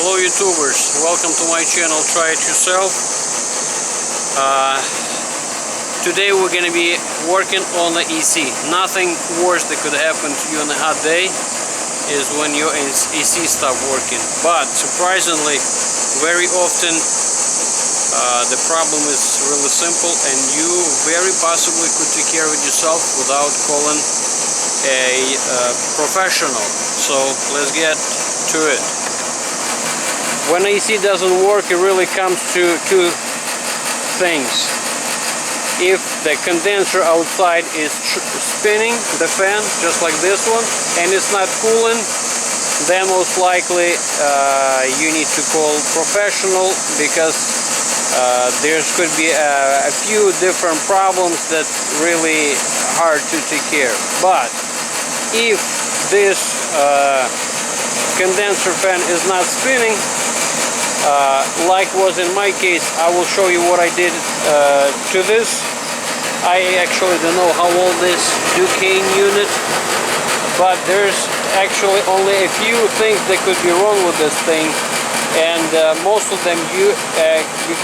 Hello YouTubers, welcome to my channel Try It Yourself. Today we're going to be working on the AC. Nothing worse that could happen to you on a hot day is when your AC stops working. But surprisingly, very often the problem is really simple and you very possibly could take care of it yourself without calling a professional. So let's get to it. When AC doesn't work, it really comes to two things. If the condenser outside is spinning, the fan, just like this one, and it's not cooling, then most likely you need to call professional, because there could be a few different problems that really hard to take care of. But if this condenser fan is not spinning, like was in my case, I will show you what I did to this. I actually don't know how old this Duquesne unit, but there's actually only a few things that could be wrong with this thing, and most of them you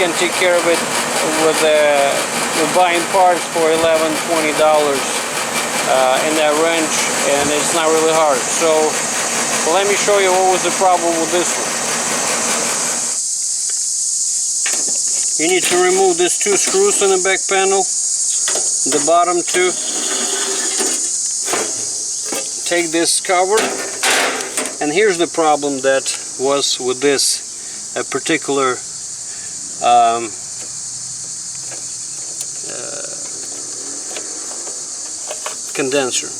can take care of it with buying parts for $11–20 in that range, and it's not really hard. So let me show you what was the problem with this one. You need to remove these two screws on the back panel, the bottom two. Take this cover, and here's the problem that was with this particular condenser.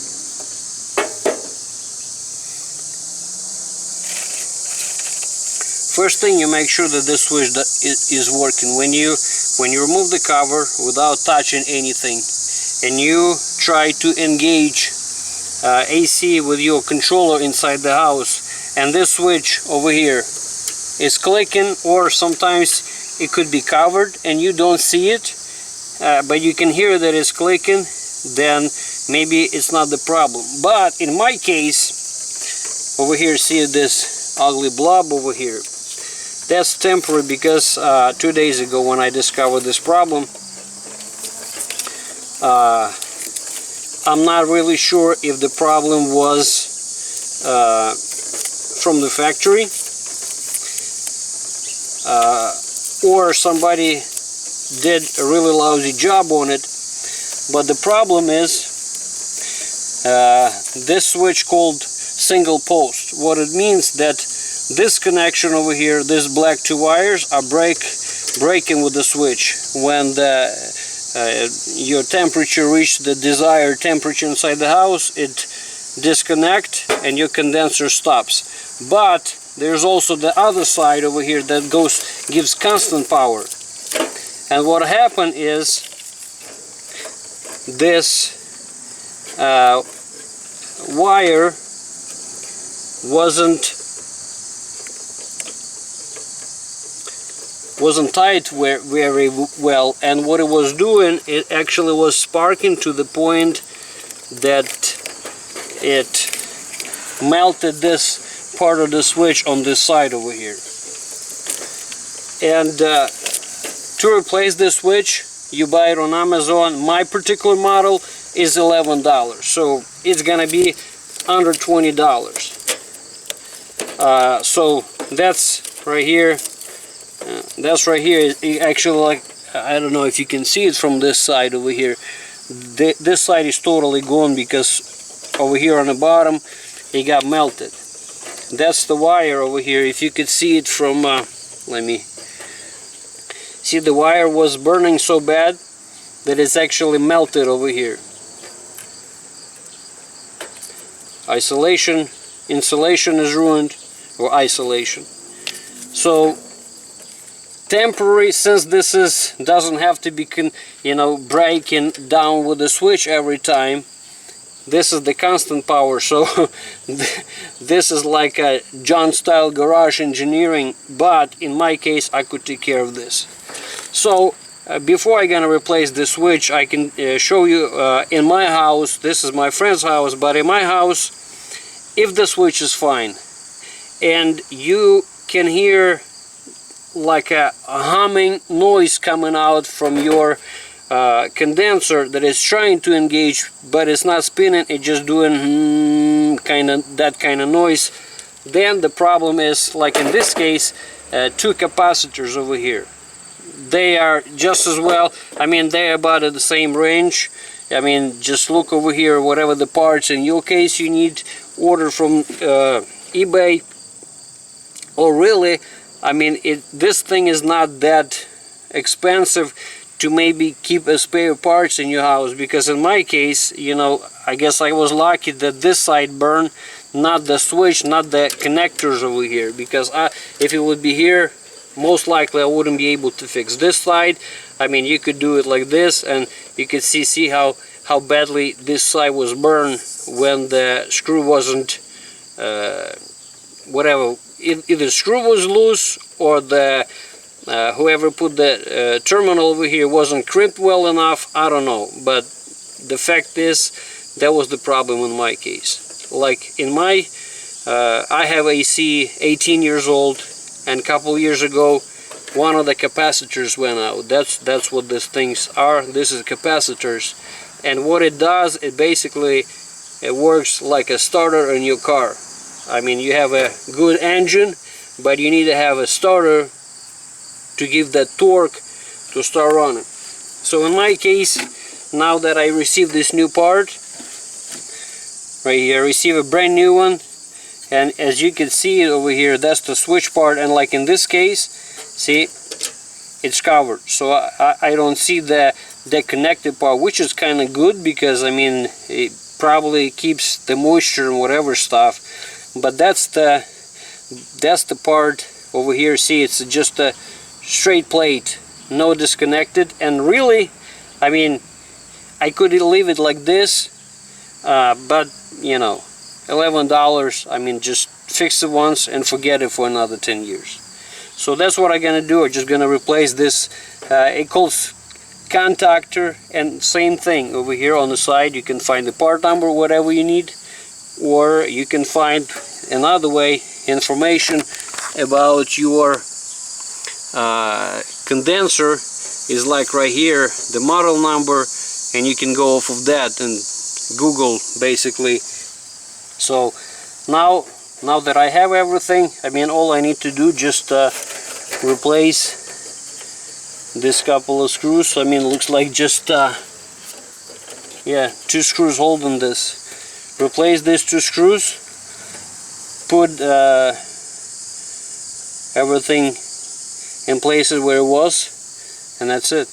First thing, you make sure that this switch is working. When you remove the cover without touching anything, and you try to engage AC with your controller inside the house, and this switch over here is clicking, or sometimes it could be covered and you don't see it, but you can hear that it's clicking, then maybe it's not the problem. But in my case, over here, see this ugly blob over here? That's temporary, because 2 days ago when I discovered this problem, I'm not really sure if the problem was from the factory or somebody did a really lousy job on it. But the problem is this switch called single post. What it means that this connection over here, these black two wires, are breaking with the switch. When your temperature reaches the desired temperature inside the house, it disconnects and your condenser stops. But there's also the other side over here that gives constant power. And what happened is this wire wasn't tied very well, and what it was doing, it actually was sparking to the point that it melted this part of the switch on this side over here. And to replace this switch, you buy it on Amazon. My particular model is $11, so it's gonna be under $20. So that's right here. That's right here. Actually, like, I don't know if you can see it from this side over here. This side is totally gone, because over here on the bottom it got melted. That's the wire over here. If you could see it from let me see, the wire was burning so bad that it's actually melted over here. Insulation is ruined, or isolation. So temporary, since this doesn't have to be breaking down with the switch every time. This is the constant power, so this is like a John style garage engineering, but in my case I could take care of this. So before I'm gonna replace the switch, I can show you in my house. This is my friend's house, but in my house, if the switch is fine and you can hear like a humming noise coming out from your condenser that is trying to engage, but it's not spinning, it's just doing that kind of noise, then the problem is, like in this case, two capacitors over here. They are just as well, I mean, they're about at the same range. I mean, just look over here, whatever the parts in your case you need, order from eBay, or really, I mean, this thing is not that expensive to maybe keep a spare parts in your house, because in my case, you know, I guess I was lucky that this side burned, not the switch, not the connectors over here, because if it would be here, most likely I wouldn't be able to fix this side. I mean, you could do it like this, and you could see how badly this side was burned when the screw wasn't whatever, either screw was loose, or the whoever put the terminal over here wasn't crimped well enough. I don't know, but the fact is that was the problem in my case. Like in my I have AC 18 years old, and a couple years ago one of the capacitors went out. That's what these things are. This is capacitors, and what it does, it basically, it works like a starter in your car. I mean, you have a good engine, but you need to have a starter to give that torque to start running. So in my case, now that I received this new part right here, I receive a brand new one, and as you can see over here, that's the switch part, and like in this case, see, it's covered, so I don't see the connected part, which is kind of good, because I mean, it probably keeps the moisture and whatever stuff. But that's the part over here. See, it's just a straight plate, no disconnected. And really, I mean, I could leave it like this, but you know, $11, I mean, just fix it once and forget it for another 10 years. So that's what I'm gonna do. I'm just gonna replace this it calls contactor, and same thing over here on the side. You can find the part number, whatever you need, or you can find another way information about your condenser is like right here, the model number, and you can go off of that and Google basically. So now that I have everything, I mean, all I need to do just replace this couple of screws. I mean, looks like just yeah, 2 screws holding this. Replace these 2 screws, put everything in places where it was, and that's it.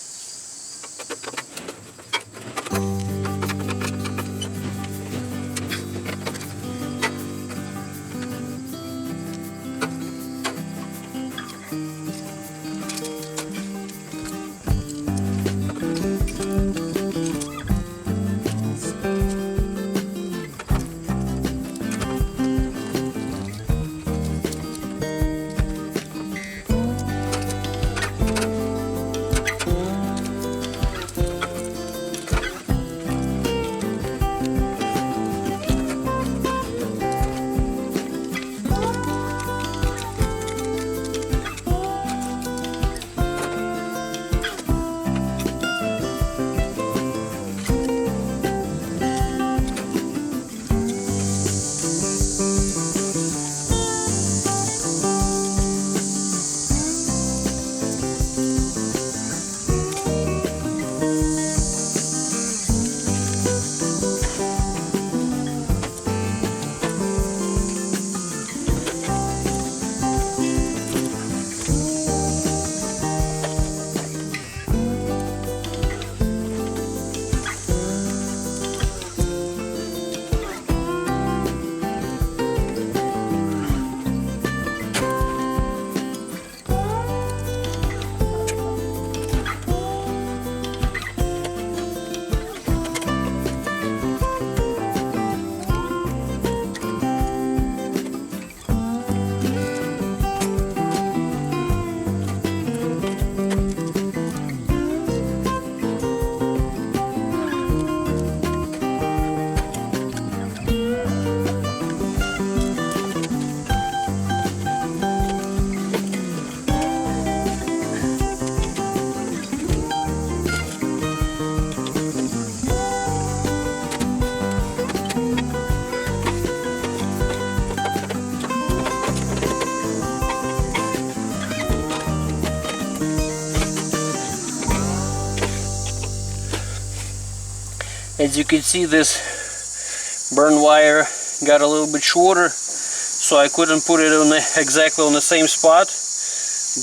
As you can see, this burn wire got a little bit shorter, so I couldn't put it on exactly on the same spot,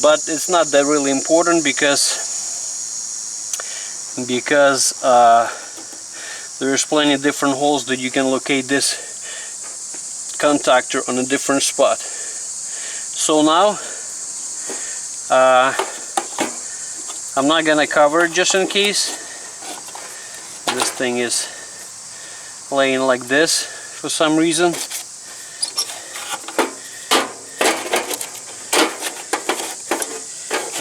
but it's not that really important because there's plenty of different holes that you can locate this contactor on a different spot. So now I'm not gonna cover it just in case. This thing is laying like this for some reason.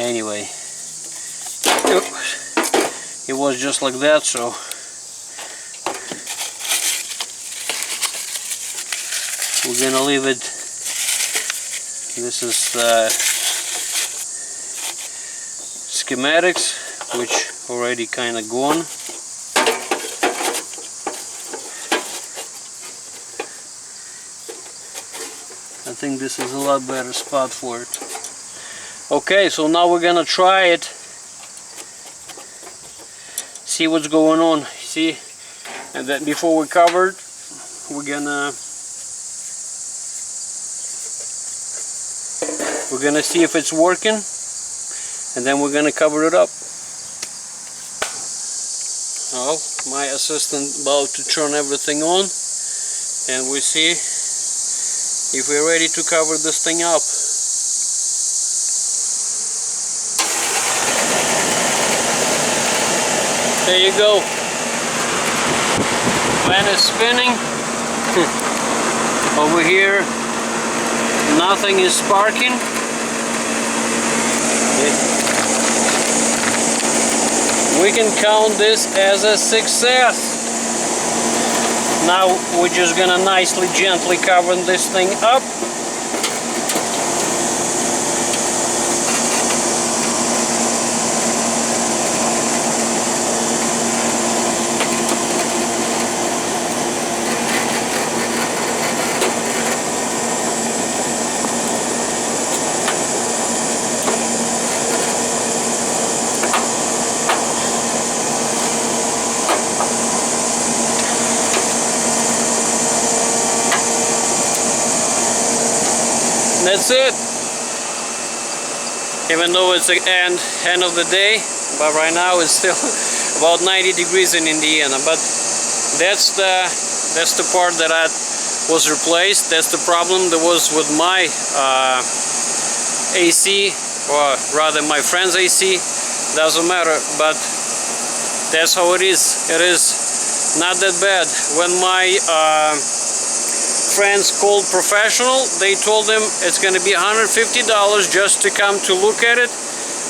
Anyway, it was just like that, so we're gonna leave it. This is schematics, which already kind of gone. I think this is a lot better spot for it. Okay, so now we're gonna try it, see what's going on. See, and then before we cover it, we're gonna see if it's working, and then we're gonna cover it up. Well, my assistant about to turn everything on, and we see if we're ready to cover this thing up. There you go. Fan is spinning. Over here, nothing is sparking. We can count this as a success. Now we're just gonna nicely, gently cover this thing up. That's it. Even though it's the end of the day, but right now it's still about 90 degrees in Indiana. But that's the part that was replaced. That's the problem that was with my AC, or rather my friend's AC. Doesn't matter, but that's how it is. It is not that bad. When my friends called professional, they told them it's going to be $150 just to come to look at it,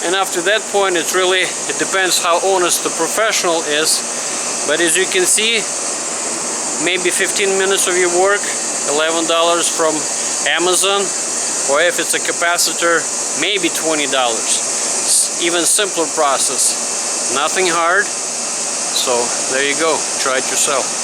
and after that point it depends how honest the professional is. But as you can see, maybe 15 minutes of your work, $11 from Amazon, or if it's a capacitor, maybe $20. Even simpler process, nothing hard. So there you go, try it yourself.